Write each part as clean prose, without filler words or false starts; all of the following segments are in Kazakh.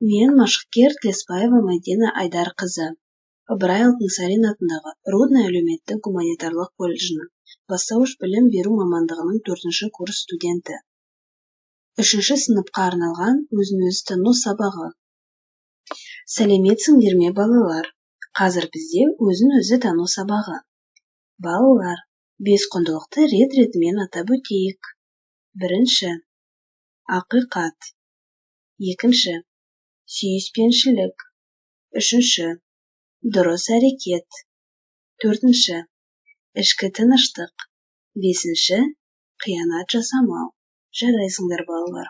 Мен Машкер Тлеспаева Мәдина Айдарқызы, Ыбырай Алтынсарин атындағы Рудный әлеуметтік гуманитарлық колледжінің бастауыш білім беру мамандығының 4-ші курс студенті. 3-ші сыныпқа арналған өзін-өзі тану сабағы. Сәлеметсіңдер ме, балалар? Қазір бізде өзін-өзі тану сабағы. Балалар, 5 құндылықты рет-ретімен атап өтейік. 1-ші ақиқат. 2-ші сүйіспеншілік. 3-ші дұрыс әрекет. 4-ші ішкі тыныштық. 5-ші қиянат жасамау. Жарайсыңдар, балалар.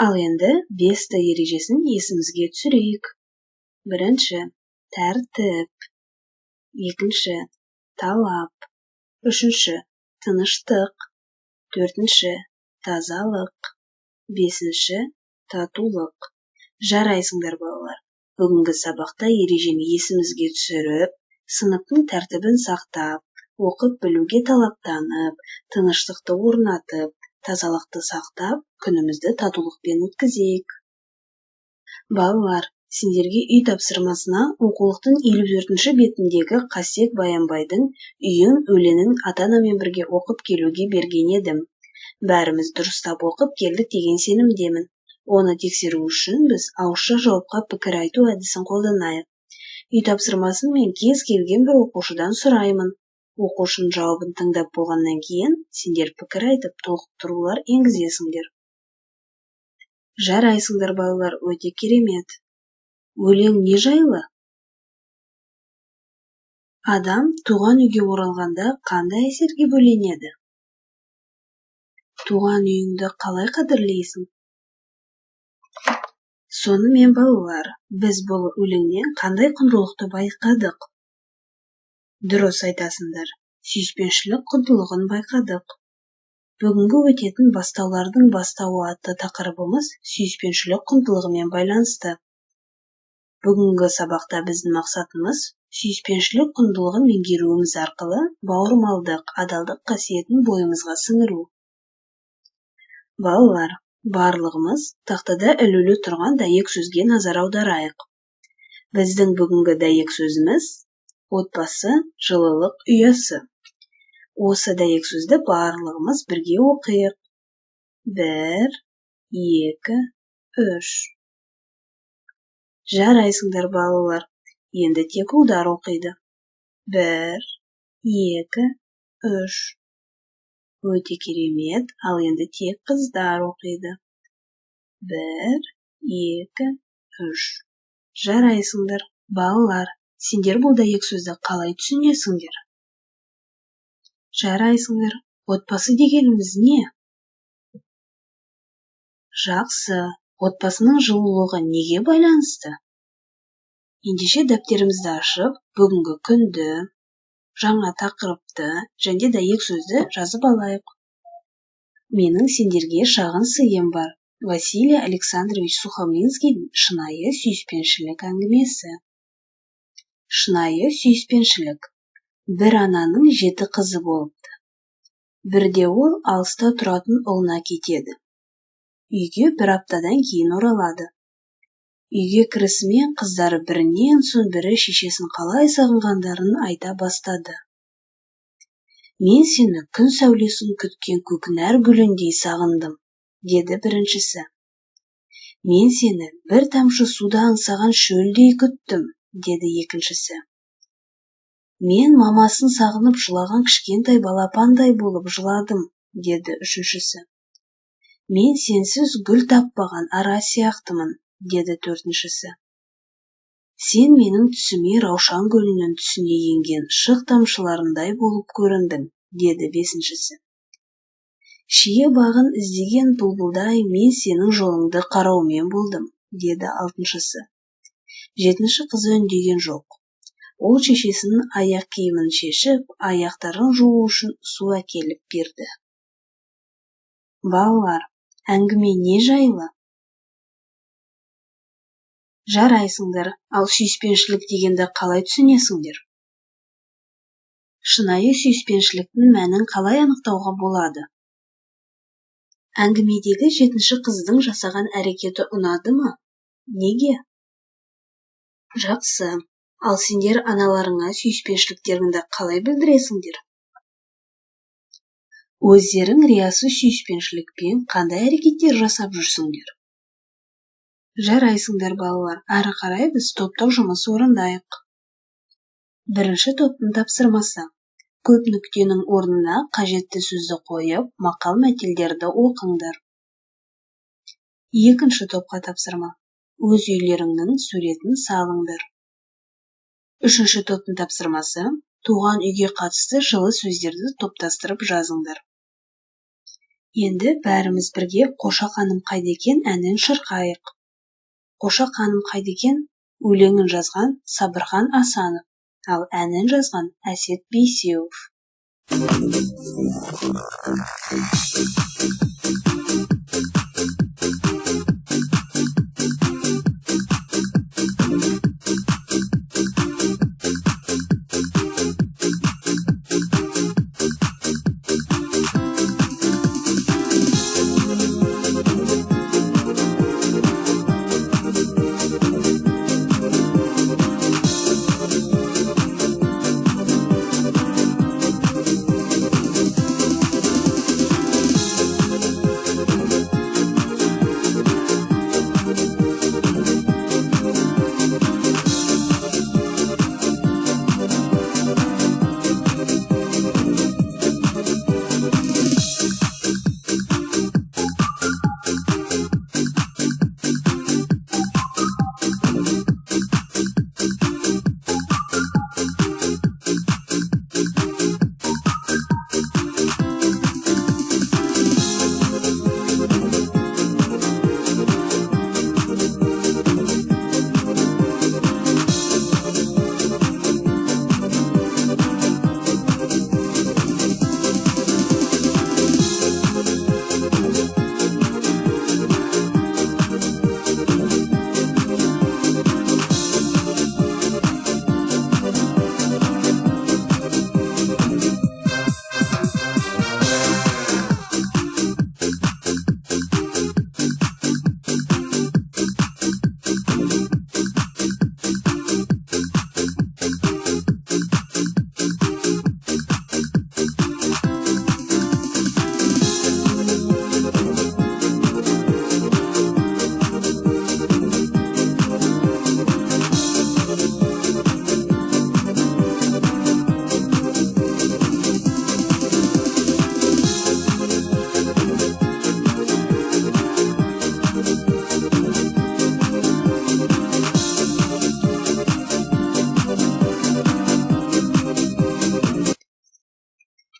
Ал енді 5-ті ережесін есімізге түсірейік. 1-ші тәртіп. 2-ші талап. 3-ші тыныштық. 4-ші тазалық. 5-ші татулық. Жарайсыңдар, балалар. Бүгінгі сабақта ережені есімізге түсіріп, сыныптың тәртібін сақтап, оқып білуге талаптанып, тыныштықты орнатып, тазалықты сақтап, күнімізді татулықпен өткізейік. Балалар, сендерге үй тапсырмасына оқулықтың 54-ші бетіндегі Қасек Баянбайдың үйің өлеңін ата-анамен бірге оқып келуге берген едім. Бәріміз дұрыстап оқып келдік деген сенімдемін. Оны тексеру үшін біз ауызша жауапқа пікір айту әдісін қолданайық. Үй тапсырмасын мен кез келген бір оқушыдан сұраймын. Оқушының жауабын тыңдап болғаннан кейін сендер пікір айтып толықтырулар енгізесіңдер. Жарайсыңдар, балалар, өте керемет. Өлең не жайлы? Адам туған үйге оралғанда қандай әсерге бөленеді? Туған үйіңді қалай қадірлейсің? Сонымен, балалар, біз бұл өлеңнен қандай құндылықты байқадық? Дұрыс айтасыңдар, сүйіспеншілік құндылығын байқадық. Бүгінгі өтетін бастаулардың бастауы атты тақырыбымыз сүйіспеншілік құндылығымен байланысты. Бүгінгі сабақта біздің мақсатымыз сүйіспеншілік құндылығын меңгеруіміз арқылы бауырмалдық, адалдық қасиетін бойымызға сіңіру. Балалар, барлығымыз тақтада ілулі тұрған дәйек сөзге назар аударайық. Біздің бүгінгі дәйек сөзіміз отбасы, жылылық ұясы. Осы дәйек сөзді барлығымыз бірге оқиық. 1, 2, 3. Жарайсыңдар, балалар. Енді тек ұлдар оқиды. 1, 2, 3. Өте керемет, ал енді тек қыздар оқиды. 1, 2, 3. Жарайсыңдар, балалар. Сендер бұл дәйек сөзді қалай түсінесіңдер? Жарайсыңдар. Отбасы дегеніміз не? Жақсы. Отбасының жылулығы неге байланысты? Ендеше дәптерімізді ашып, бүгінгі күнді, жаңа тақырыпты және дәйек сөзді жазып алайық. Менің сендерге шағын сыйым бар. Василий Александрович Сухомлинскийдің шынайы сүйіспеншілік әңгімесі. Шынайы сүйіспеншілік. Бір ананың 7 қызы болыпты. Бірде ол алыста тұратын ұлына кетеді. Үйге 1 аптадан кейін оралады. Үйге кірісімен қыздары бірінен соң бірі шешесін қалай сағынғандарын айта бастады. Мен сені күн сәулесін күткен көкнәр гүліндей сағындым, деді біріншісі. Мен сені бір тамшы суда аңсаған шөлдей күттім, деді екіншісі. Мен мамасын сағынып жылаған кішкентай балапандай болып жыладым, деді үшіншісі. Мен сенсіз гүл таппаған ара сияқтымын, деді төртіншісі. Сен менің түсіме Раушан гүлінің түсіне енген шық тамшыларындай болып көріндің, деді бесіншісі. Шие бағын іздеген бұлбұлдай мен сенің жолыңды қараумен болдым, деді алтыншысы. Жетінші қызы үндеген жоқ. Ол шешесінің аяқ киімін шешіп, аяқтарын жуу үшін су әкеліп берді. Балалар, әңгіме не жайлы? Жарайсыңдар, ал сүйіспеншілік дегенді қалай түсінесіңдер? Шынайы сүйіспеншіліктің мәнін қалай анықтауға болады? Әңгімедегі 7-ші қыздың жасаған әрекеті ұнады ма? Неге? Жақсы. Ал сендер аналарыңа сүйіспеншіліктеріңді қалай білдіресіңдер? Өздерің риясыз сүйіспеншілікпен қандай әрекеттер жасап жүрсіңдер? Жарайсыңдар балалар, ары қарай біз топтық жұмыс орындайық. Бірінші топтың тапсырмасы. Көп нүктенің орнына қажетті сөзді қойып, мақал-мәтелдерді оқыңдар. Екінші топқа тапсырма. Өз үйлеріңнің суретін салыңдар. Үшінші топтың тапсырмасы. Туған үйге қатысты жылы сөздерді топтастырып жазыңдар. Енді бәріміз бірге «Қоша ханым қайда екен» әнін шырқайық. «Қоша ханым қайда екен» өлеңін жазған Сабырхан Асанов, ал әнін жазған Әсет Бейсеуов.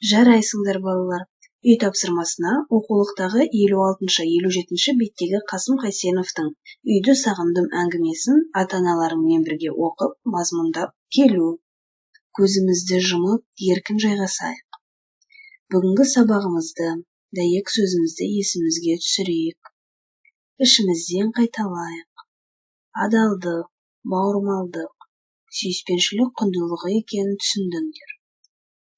Жарайсыңдар балалар. Үй тапсырмасына оқулықтағы 56-57 беттегі Қасым Қайсеновтың «Үйді сағындым» әңгімесін ата-аналарыңмен бірге оқып, мазмұндап келу. Көзімізді жұмып, еркін жайғасайық. Бүгінгі сабағымызды, дәйек сөзімізді есімізге түсірейік. Ішімізден қайталайық. Адалдық, бауырмалдық, сүйіспеншілік құндылығы екенін түсіндіңдер.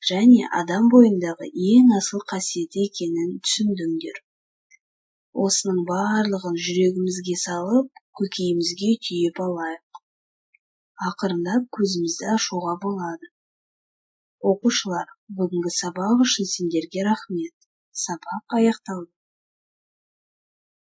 Және адам бойындағы ең асыл қасиеті екенін түсіндіңдер. Осының барлығын жүрегімізге салып, көкейімізге түйіп алайық. Ақырындап көзімізді ашуға болады. Оқушылар, бүгінгі сабақ үшін сендерге рахмет. Сабақ аяқталды.